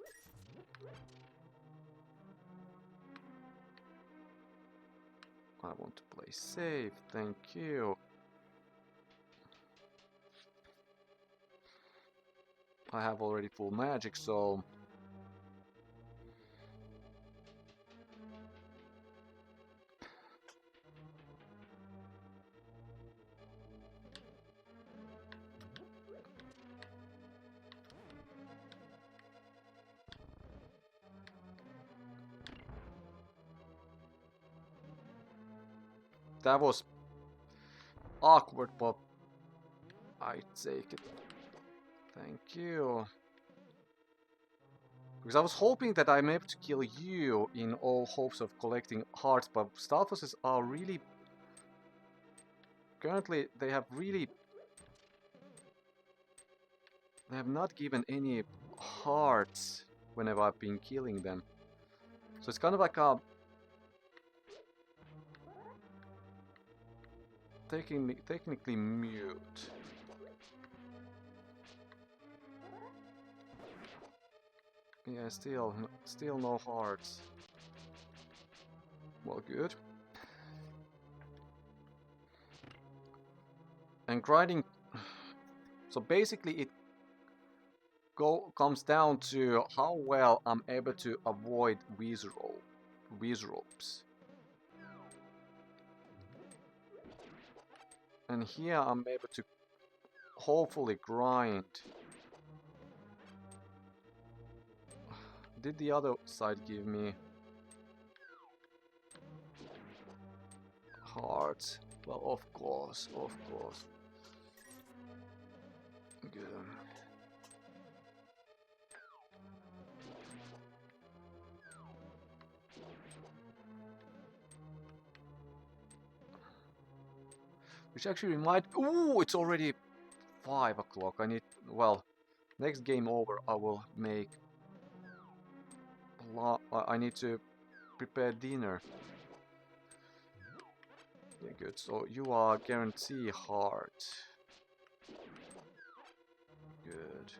I want to play safe, thank you. I have already full magic, so... That was awkward, but I take it. Thank you. Because I was hoping that I'm able to kill you in all hopes of collecting hearts, but Stalfoses are really... Currently, they have not given any hearts whenever I've been killing them. So it's kind of like a... Technically mute. Yeah, still no hearts. Well, good. And grinding... So basically it comes down to how well I'm able to avoid Wheeze ropes. And here I'm able to hopefully grind. Did the other side give me hearts? Well, of course. Good. Which actually reminds... Ooh, it's already 5 o'clock. I need... Well, next game over I will make... I need to prepare dinner. Yeah, good. So you are guarantee heart. Good.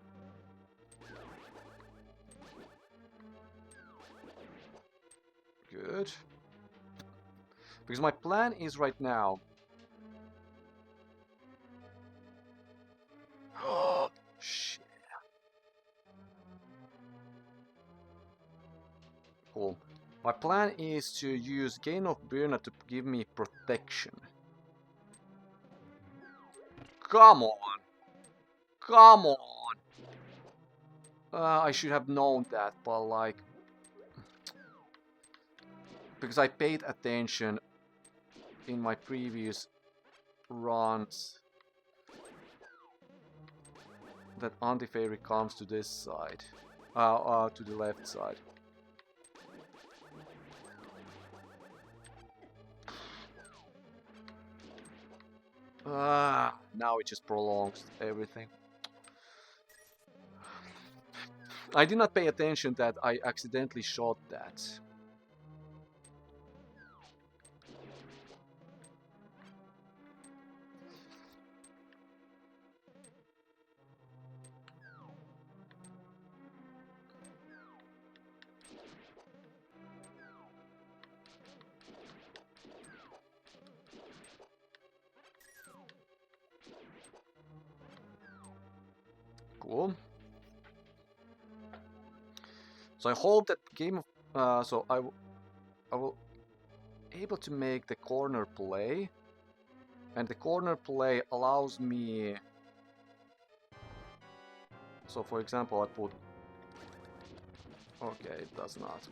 Good. Because my plan is right now... Oh, shit. Cool. My plan is to use Gain of Birna to give me protection. Come on! Come on! I should have known that, but like... Because I paid attention in my previous runs that anti-fairy comes to this side, to the left side. Now it just prolongs everything. I did not pay attention that I accidentally shot that. Cool. So I hope that game of so I will able to make the corner play, and the corner play allows me. So for example, I put. Okay, it does not.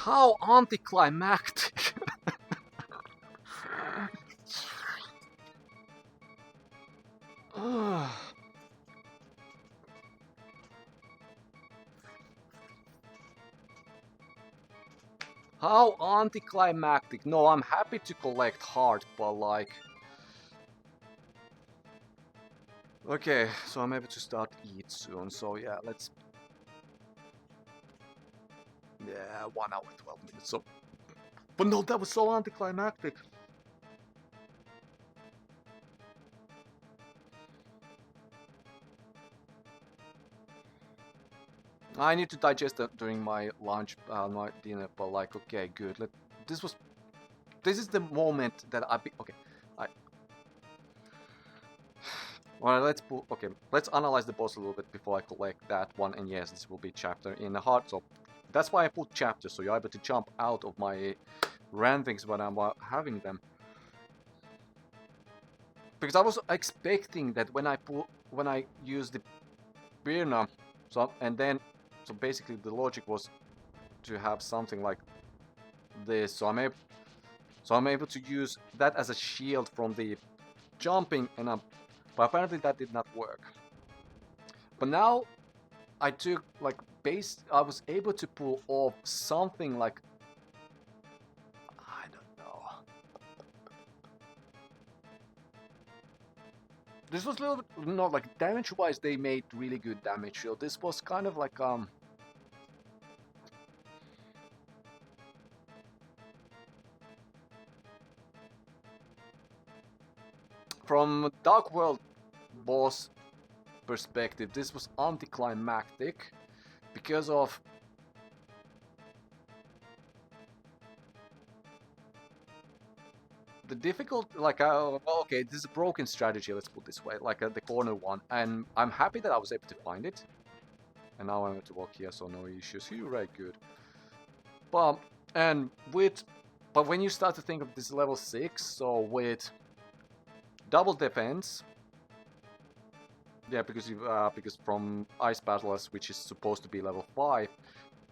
How anticlimactic! How anticlimactic! No, I'm happy to collect heart, but like... Okay, so I'm able to start eat soon, so yeah, let's... Yeah, 1 hour 12 minutes, so... But no, that was so anticlimactic! I need to digest that during my lunch, my dinner, but like, okay, good. This is the moment that okay, well, let's analyze the boss a little bit before I collect that one, and yes, this will be chapter in the heart, so that's why I put chapter, so you're able to jump out of my rantings when I'm having them. Because I was expecting that when I use the Birna, so basically the logic was to have something like this, so I'm able to use that as a shield from the jumping, and but apparently that did not work. But now I took like I was able to pull off something like, I don't know. This was a little bit, not like damage wise they made really good damage, so this was kind of like from Dark World boss perspective, this was anticlimactic because of the difficult, like, well, okay, this is a broken strategy, let's put it this way, like the corner one, and I'm happy that I was able to find it. And now I'm able to walk here, so no issues. You're right, good. But when you start to think of this level 6, so with double defense, yeah, because from Ice Battlers, which is supposed to be level 5,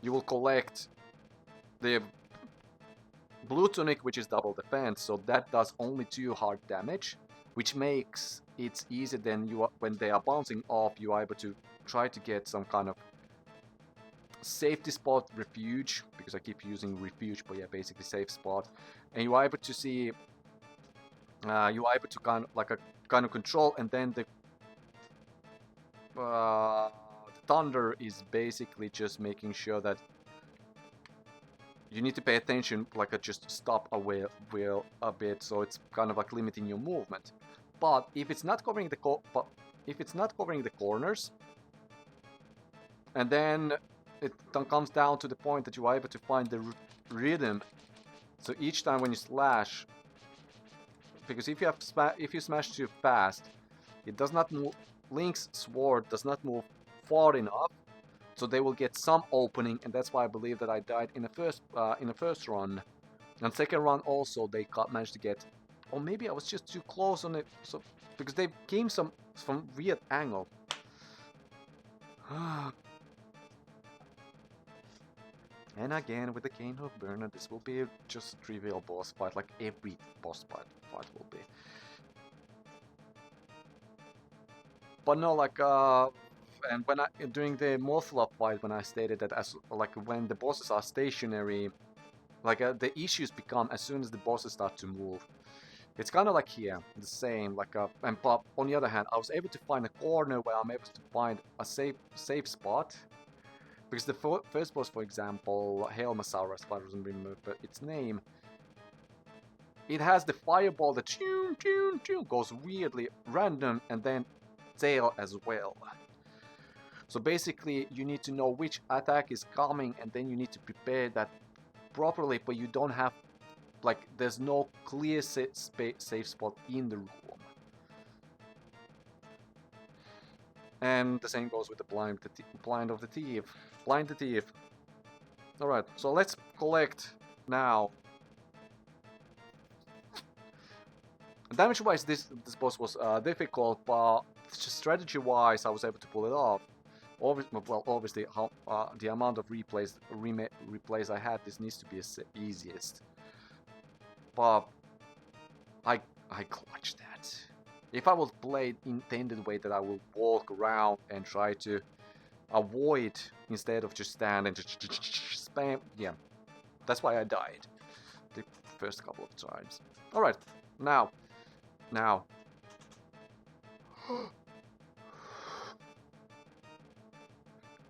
you will collect the Blue Tunic, which is double defense, so that does only 2 hard damage, which makes it easier than when they are bouncing off, you are able to try to get some kind of safety spot, refuge, because I keep using refuge, but yeah, basically safe spot, and you are able to see, you are able to kind of control, and then the thunder is basically just making sure that you need to pay attention, like just stop a wheel a bit, so it's kind of like limiting your movement. But if it's not covering the corners, and then it comes down to the point that you are able to find the rhythm. So each time when you slash, because if you smash too fast, it does not move. Link's sword does not move far enough, so they will get some opening, and that's why I believe that I died in the first run. And second run also they managed to get, or maybe I was just too close on it, so because they came from weird angle. And again with the Cane of Burner, this will be just a trivial boss fight, like every boss fight will be. But no, like and when during the Mothra fight, when I stated that when the bosses are stationary, like the issues become as soon as the bosses start to move. It's kind of like here, the same. But on the other hand, I was able to find a corner where I'm able to find a safe spot. Because the first boss, for example, Helmasaurus, if I don't remember its name, it has the fireball that goes weirdly random, and then tail as well. So basically, you need to know which attack is coming, and then you need to prepare that properly, but you don't have, like, there's no clear safe spot in the room. And the same goes with the blind of the thief. Blind the thief. Alright, so let's collect now. Damage-wise, this boss was difficult, but strategy-wise, I was able to pull it off. Obviously, the amount of replays I had, this needs to be the easiest. But I clutched that. If I would play it intended way, that I will walk around and try to avoid instead of just stand and just spam. Yeah, that's why I died the first couple of times. All right, now.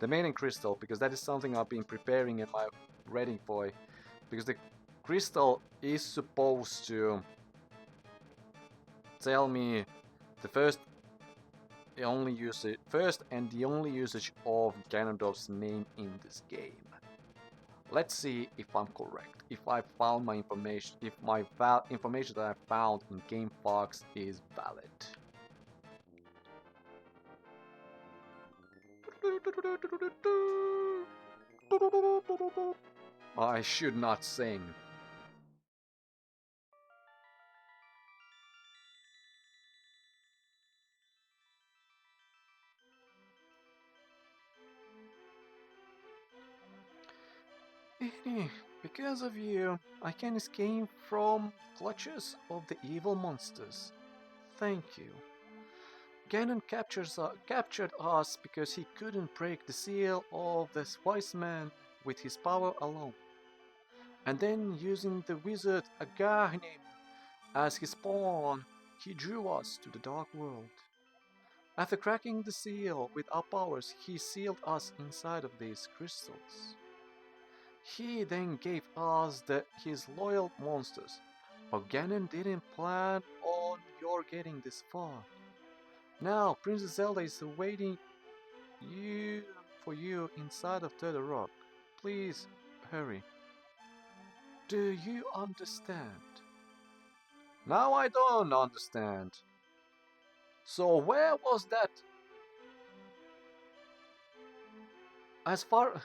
The Maiden crystal, because that is something I've been preparing in my reading for, because the crystal is supposed to tell me the first and the only usage of Ganondorf's name in this game. Let's see if I'm correct. If I found my information, if my information that I found in GameFox is valid. I should not sing. Because of you, I can escape from clutches of the evil monsters. Thank you. Ganon captured us because he couldn't break the seal of this wise man with his power alone. And then, using the wizard Agahnim as his pawn, he drew us to the dark world. After cracking the seal with our powers, he sealed us inside of these crystals. He then gave us his loyal monsters, but Ganon didn't plan on your getting this far. Now, Princess Zelda is awaiting for you inside of Turtle Rock. Please, hurry. Do you understand? Now I don't understand. So where was that? As far...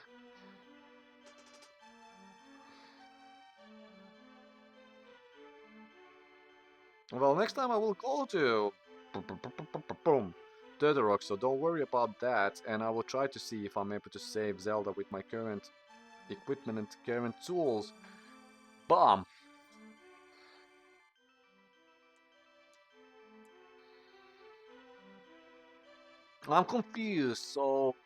Well, next time I will go to Turtle Rock, so don't worry about that, and I will try to see if I'm able to save Zelda with my current equipment and current tools. Bam! I'm confused, so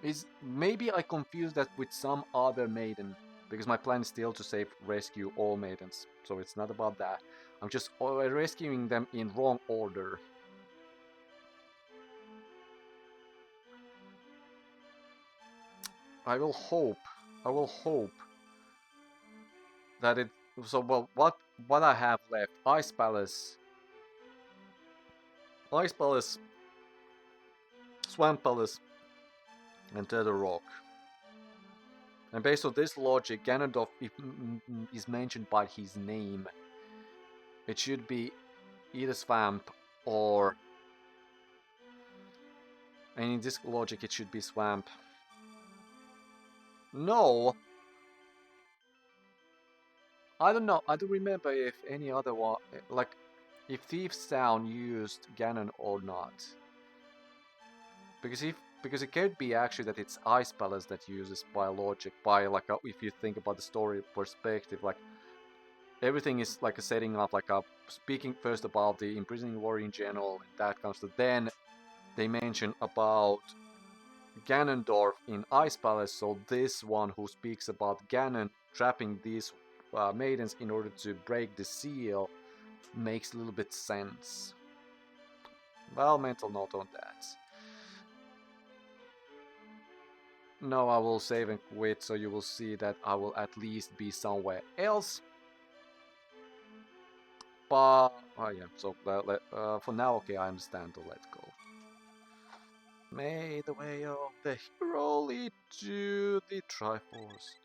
Is maybe I confused that with some other maiden, because my plan is still to save rescue all maidens, so it's not about that. I'm just rescuing them in wrong order. I will hope that it. So well, what I have left: Ice Palace, Swamp Palace, and Tether Rock. And based on this logic, Ganondorf is mentioned by his name. It should be either Swamp or... And in this logic, it should be Swamp. No! I don't know. I don't remember if any other one... Like, if Thief's Town used Ganon or not. Because it could be actually that it's Ice Palace that uses by logic, by like if you think about the story perspective, like everything is like a setting up, like a speaking first about the imprisoning war in general, and that comes to then they mention about Ganondorf in Ice Palace, so this one who speaks about Ganon trapping these maidens in order to break the seal makes a little bit sense. Well, mental note on that. No, I will save and quit, so you will see that I will at least be somewhere else. But, oh yeah, so for now, okay, I understand to let go. May the way of the hero lead to the Triforce.